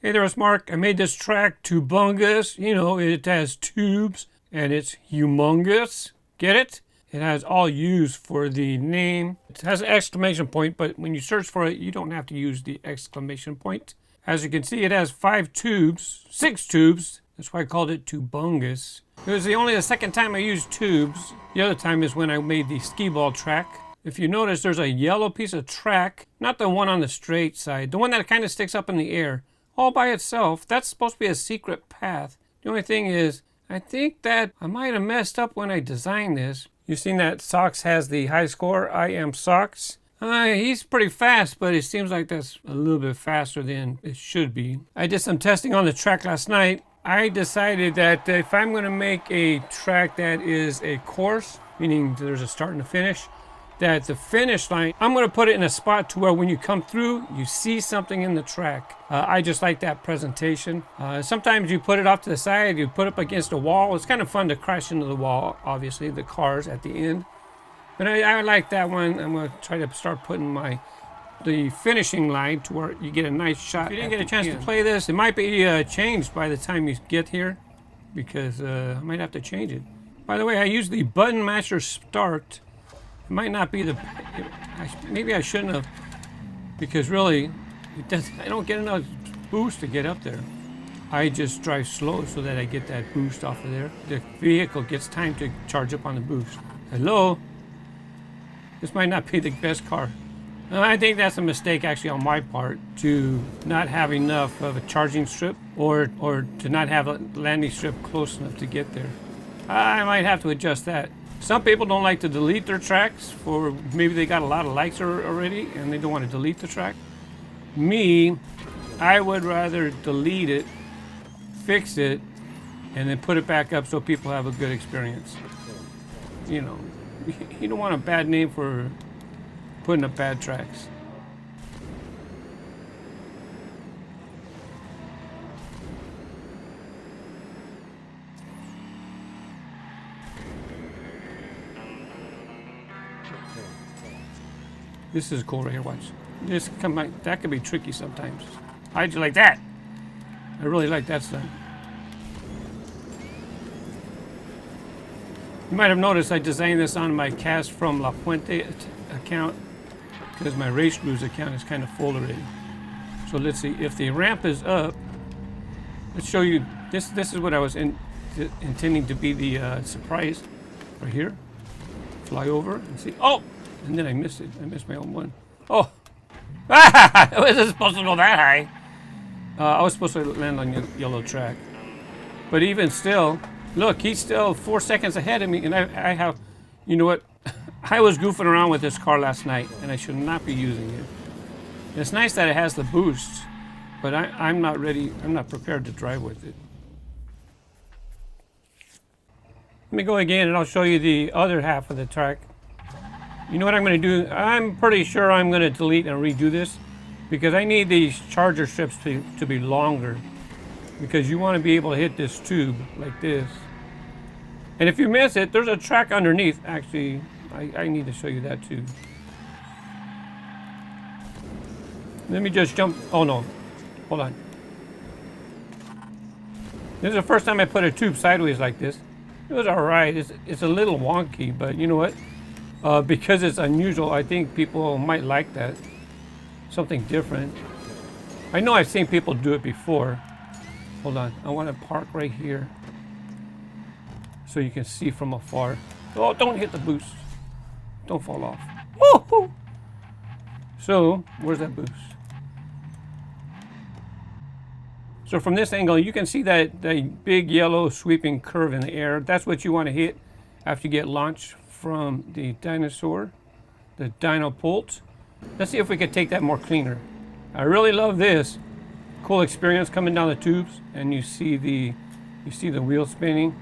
Hey there, it's Mark. I made this track, Tubungus. You know, it has tubes and it's humongous. Get it? It has all U's for the name. It has an exclamation point, but when you search for it, you don't have to use the exclamation point. As you can see, it has 6 tubes. That's why I called it Tubungus. It was only the second time I used tubes. The other time is when I made the SkeeBall track. If you notice, there's a yellow piece of track, not the one on the straight side, the one that kind of sticks up in the air, all by itself. That's supposed to be a secret path. The only thing is, I think that I might have messed up when I designed this. You've seen that Socks has the high score. I am Socks. He's pretty fast, but it seems like that's a little bit faster than it should be. I did some testing on the track last night. I decided that if I'm going to make a track that is a course, meaning there's a start and a finish, that the finish line, I'm going to put it in a spot to where when you come through, you see something in the track. I just like that presentation. Sometimes you put it off to the side, you put it up against a wall. It's kind of fun to crash into the wall, obviously, the cars at the end. But I like that one. I'm going to try to start putting the finishing line to where you get a nice shot. If you didn't get a chance to play this, it might be changed by the time you get here, because I might have to change it. By the way, I used the button masher start. It might not be the, maybe I shouldn't have, because really, I don't get enough boost to get up there. I just drive slow so that I get that boost off of there. The vehicle gets time to charge up on the boost. Hello? This might not be the best car. I think that's a mistake actually on my part, to not have enough of a charging strip or to not have a landing strip close enough to get there. I might have to adjust that. Some people don't like to delete their tracks, for maybe they got a lot of likes already and they don't want to delete the track. Me, I would rather delete it, fix it, and then put it back up so people have a good experience. You know, you don't want a bad name for putting up bad tracks. This is cool right here, watch. This that could be tricky sometimes. How'd you like that? I really like that stuff. You might have noticed I designed this on my KAZfromLaPuente account, because my racegrooves account is kind of full already. So let's see, if the ramp is up, let's show you, this is what I was intending to be the surprise right here. Fly over and see, oh! And then I missed it. I missed my own one. Oh! Ah! I wasn't supposed to go that high. I was supposed to land on the yellow track. But even still, look, he's still 4 seconds ahead of me. And I have, you know what? I was goofing around with this car last night, and I should not be using it. It's nice that it has the boost, but I'm not ready. I'm not prepared to drive with it. Let me go again, and I'll show you the other half of the track. You know what I'm going to do? I'm pretty sure I'm going to delete and redo this, because I need these charger strips to be longer, because you want to be able to hit this tube like this. And if you miss it, there's a track underneath. Actually, I need to show you that too. Let me just jump. Oh no, hold on. This is the first time I put a tube sideways like this. It was all right. It's a little wonky, but you know what? Because it's unusual, I think people might like that. Something different. I know I've seen people do it before. Hold on, I want to park right here so you can see from afar. Oh, don't hit the boost. Don't fall off. Woo-hoo! So, where's that boost? So from this angle, you can see that big yellow sweeping curve in the air. That's what you want to hit after you get launched from the dinosaur, the dino pult. Let's see if we can take that more cleaner. I really love this. Cool experience coming down the tubes, and you see the wheel spinning.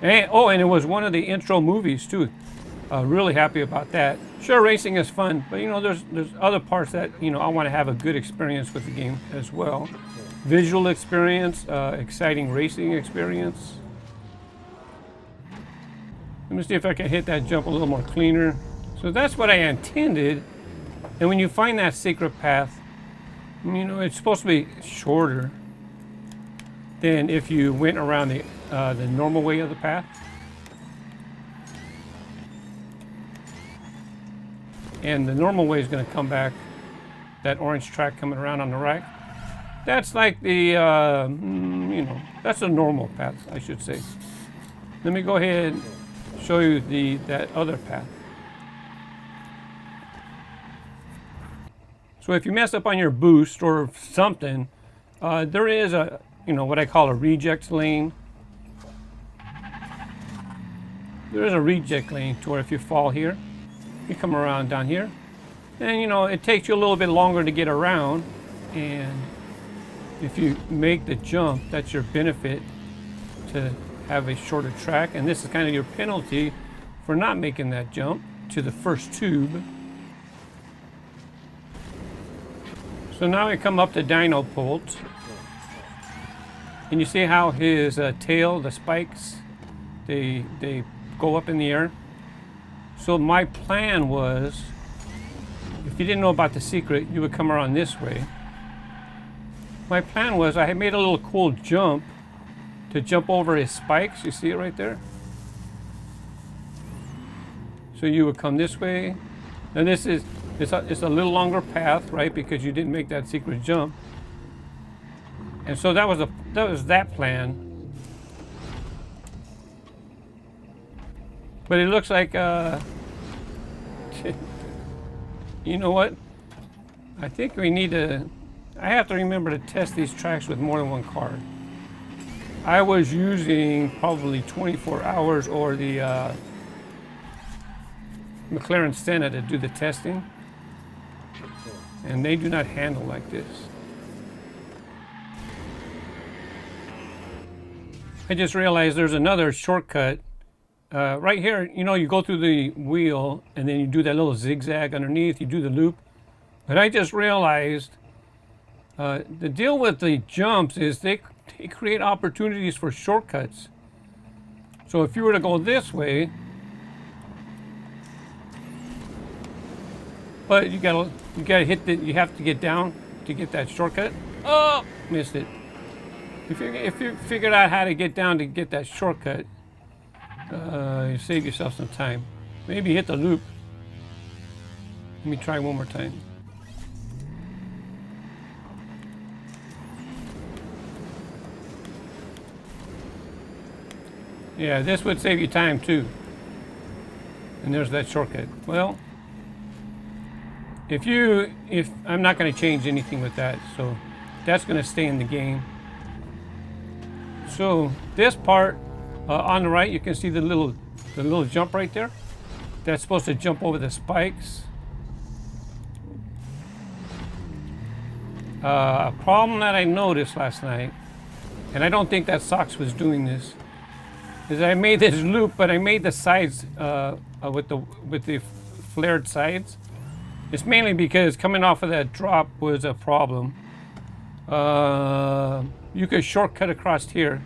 And, oh, and it was one of the intro movies too. Really happy about that. Sure, racing is fun, but you know, there's other parts that, you know, I want to have a good experience with the game as well. Visual experience, exciting racing experience. Let me see if I can hit that jump a little more cleaner. So that's what I intended. And when you find that secret path, You know, it's supposed to be shorter than if you went around the normal way of the path. And the normal way is going to come back, that orange track coming around on the right. That's like the, you know, that's a normal path, I should say. Let me go ahead and show you that other path. So if you mess up on your boost or something, there is a, you know, what I call a reject lane. There is a reject lane to where if you fall here, you come around down here. And you know, it takes you a little bit longer to get around. And if you make the jump, that's your benefit to have a shorter track. And this is kind of your penalty for not making that jump to the first tube. So now we come up to Dino Bolt, and you see how his tail, the spikes, they go up in the air. So my plan was, if you didn't know about the secret, you would come around this way. My plan was I had made a little cool jump to jump over his spikes. You see it right there? So you would come this way, and this is it's a little longer path, right? Because you didn't make that secret jump. And so that was that plan. But it looks like you know what? I think we need to. I have to remember to test these tracks with more than one card. I was using probably 24 hours or the McLaren Senna to do the testing, and they do not handle like this. I just realized there's another shortcut right here. You know, you go through the wheel and then you do that little zigzag underneath, you do the loop. But I just realized the deal with the jumps is they create opportunities for shortcuts. So if you were to go this way, but you gotta hit you have to get down to get that shortcut. Oh, missed it. If you figured out how to get down to get that shortcut, you save yourself some time. Maybe hit the loop. Let me try one more time. Yeah, this would save you time too. And there's that shortcut. Well, if I'm not going to change anything with that, so that's going to stay in the game. So this part on the right, you can see the little jump right there. That's supposed to jump over the spikes. A problem that I noticed last night, and I don't think that Sox was doing this, is I made this loop, but I made the sides with the flared sides. It's mainly because coming off of that drop was a problem. You could shortcut across here,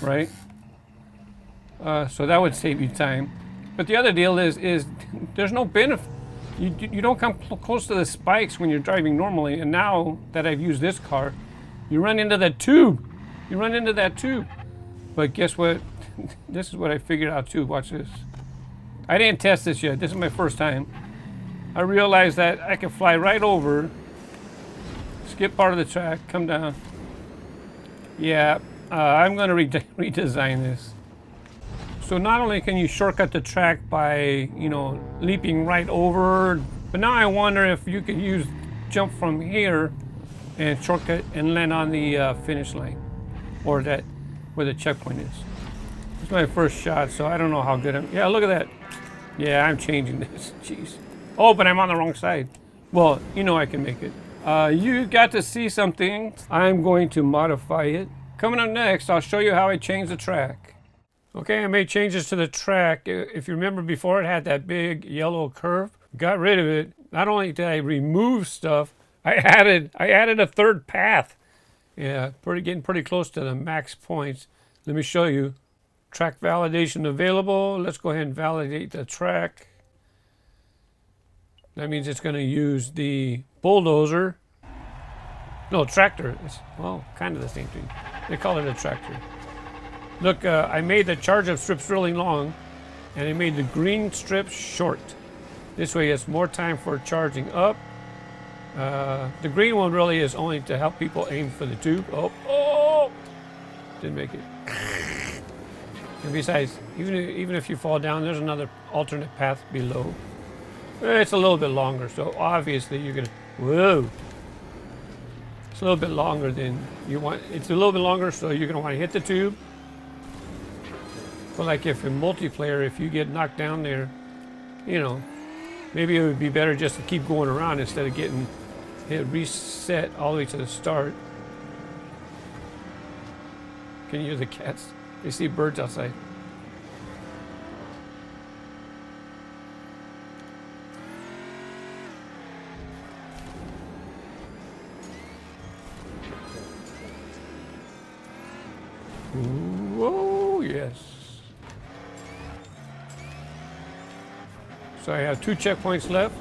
right? So that would save you time. But the other deal is there's no benefit. You don't come close to the spikes when you're driving normally. And now that I've used this car, you run into that tube. You run into that tube. But guess what? This is what I figured out too. Watch this. I didn't test this yet. This is my first time. I realized that I can fly right over, skip part of the track, come down. Yeah, I'm going to redesign this. So not only can you shortcut the track by, you know, leaping right over, but now I wonder if you could jump from here and shortcut and land on the finish line, or that where the checkpoint is. It's my first shot, so I don't know how good I'm. Yeah, look at that. Yeah, I'm changing this. Jeez. Oh, but I'm on the wrong side. Well, you know I can make it. You got to see something. I'm going to modify it. Coming up next, I'll show you how I changed the track. Okay, I made changes to the track. If you remember before, it had that big yellow curve. Got rid of it. Not only did I remove stuff, I added a third path. Yeah, getting pretty close to the max points. Let me show you. Track validation available. Let's go ahead and validate the track. That means it's going to use the bulldozer. No, tractor. It's, well, kind of the same thing. They call it a tractor. Look, I made the charge-up strips really long, and I made the green strips short. This way it's more time for charging up. The green one really is only to help people aim for the tube. Oh! Didn't make it. And besides, even if you fall down, there's another alternate path below. It's a little bit longer, so obviously you're gonna, whoa! It's a little bit longer than you want. It's a little bit longer, so you're gonna want to hit the tube. But like if in multiplayer, if you get knocked down there, you know, maybe it would be better just to keep going around instead of getting hit reset all the way to the start. Can you hear the cats? They see birds outside. Whoa, yes. So I have 2 checkpoints left.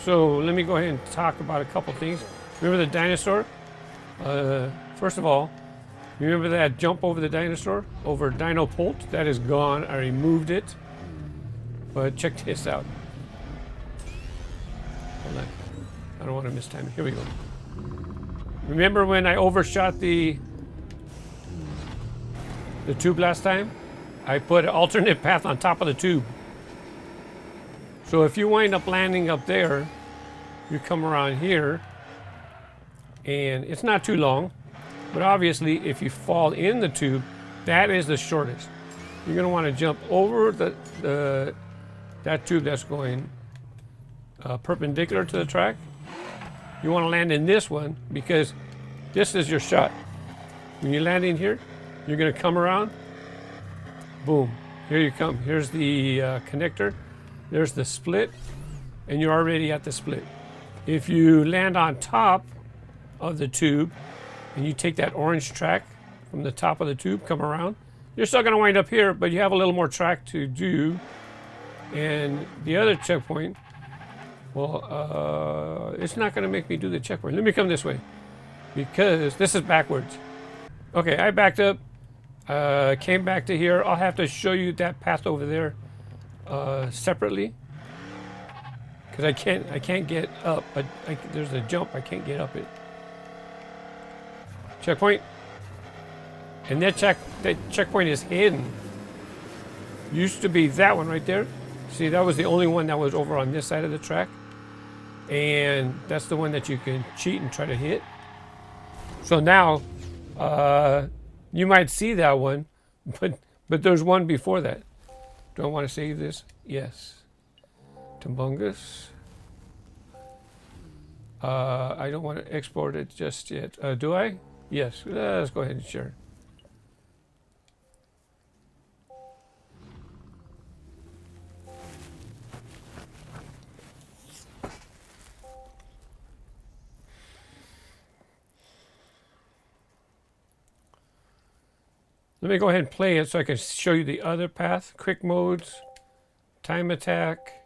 So let me go ahead and talk about a couple things. Remember the dinosaur? First of all, remember that jump over the dinosaur? Over Dino Polt? That is gone. I removed it. But check this out. Hold on. I don't want to miss time. Here we go. Remember when I overshot the tube last time? I put an alternate path on top of the tube. So if you wind up landing up there, you come around here, and it's not too long, but obviously if you fall in the tube, that is the shortest. You're going to want to jump over that tube that's going perpendicular to the track. You want to land in this one because this is your shot. When you land in here, you're going to come around. Boom. Here you come. Here's the connector. There's the split. And you're already at the split. If you land on top of the tube and you take that orange track from the top of the tube, come around, you're still going to wind up here, but you have a little more track to do. And the other checkpoint, well, it's not going to make me do the checkpoint. Let me come this way because this is backwards. Okay, I backed up, came back to here. I'll have to show you that path over there separately because I can't get up, but there's a jump. I can't get up it. Checkpoint. And that checkpoint is hidden. Used to be that one right there. See, that was the only one that was over on this side of the track. And that's the one that you can cheat and try to hit. So now, you might see that one, but there's one before that. Do I want to save this? Yes. Tubungus. I don't want to export it just yet. Do I? Yes. Let's go ahead and share. Let me go ahead and play it so I can show you the other path. Quick modes, time attack.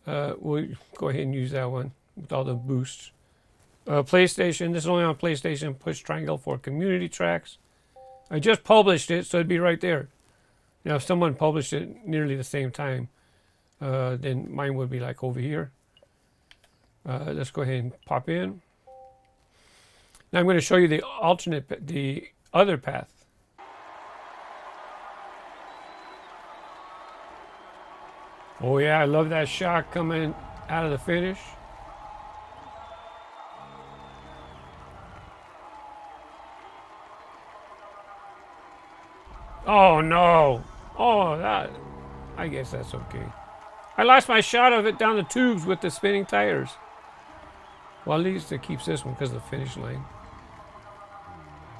We'll go ahead and use that one with all the boosts. PlayStation, this is only on PlayStation. Push triangle for community tracks. I just published it, so it'd be right there. Now, if someone published it nearly the same time, then mine would be like over here. Let's go ahead and pop in. Now I'm going to show you the other path. Oh yeah, I love that shot coming out of the finish. Oh no! Oh, I guess that's okay. I lost my shot of it down the tubes with the spinning tires. Well, at least it keeps this one because of the finish line.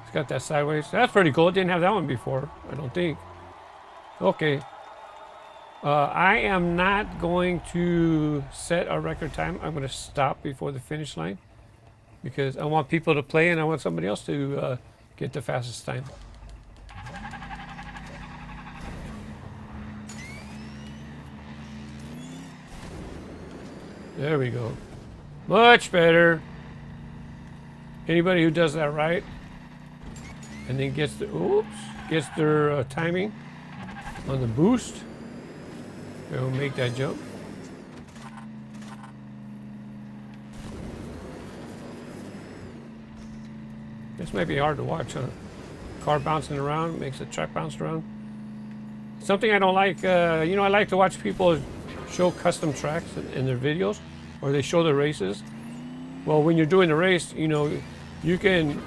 It's got that sideways. That's pretty cool. It didn't have that one before, I don't think. Okay. I am not going to set a record time. I'm going to stop before the finish line because I want people to play and I want somebody else to get the fastest time. There we go. Much better. Anybody who does that right and then gets their timing on the boost, they'll make that jump. This might be hard to watch, huh? Car bouncing around, makes the track bounce around. Something I don't like, you know, I like to watch people show custom tracks in their videos, or they show the races. Well, when you're doing the race, you know, you can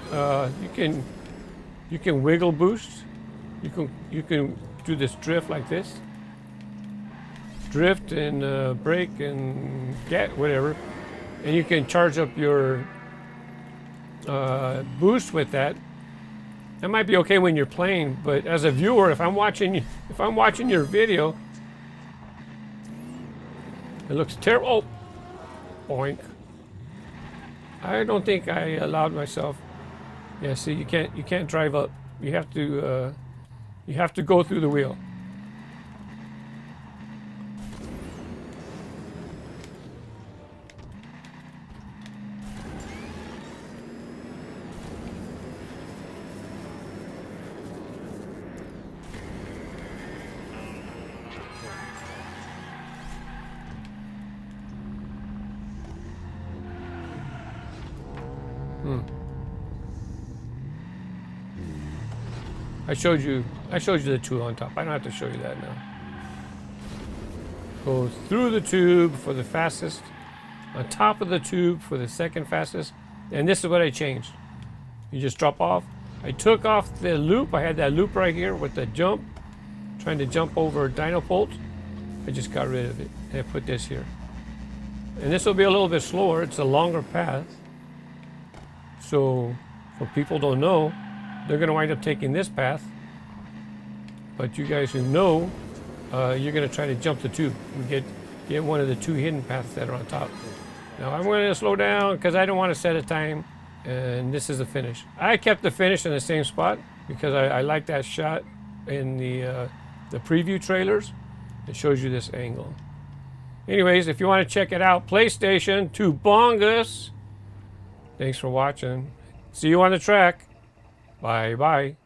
wiggle boost. You can do this drift like this. Drift and brake and get whatever, and you can charge up your boost with that. That might be okay when you're playing, but as a viewer, if I'm watching your video, it looks terrible. Oh, boink! I don't think I allowed myself. Yeah, see, you can't drive up. You have to go through the wheel. I showed you the two on top. I don't have to show you that now. Go through the tube for the fastest, on top of the tube for the second fastest, and this is what I changed. You just drop off. I took off the loop. I had that loop right here with the jump, trying to jump over Dino Bolt. I just got rid of it, and I put this here. And this will be a little bit slower. It's a longer path. So, for people who don't know, they're going to wind up taking this path. But you guys who know, you're going to try to jump the tube and get one of the two hidden paths that are on top. Now I'm going to slow down because I don't want to set a time. And this is the finish. I kept the finish in the same spot because I like that shot in the preview trailers. It shows you this angle. Anyways, if you want to check it out, PlayStation Tubungus. Thanks for watching. See you on the track. Bye bye.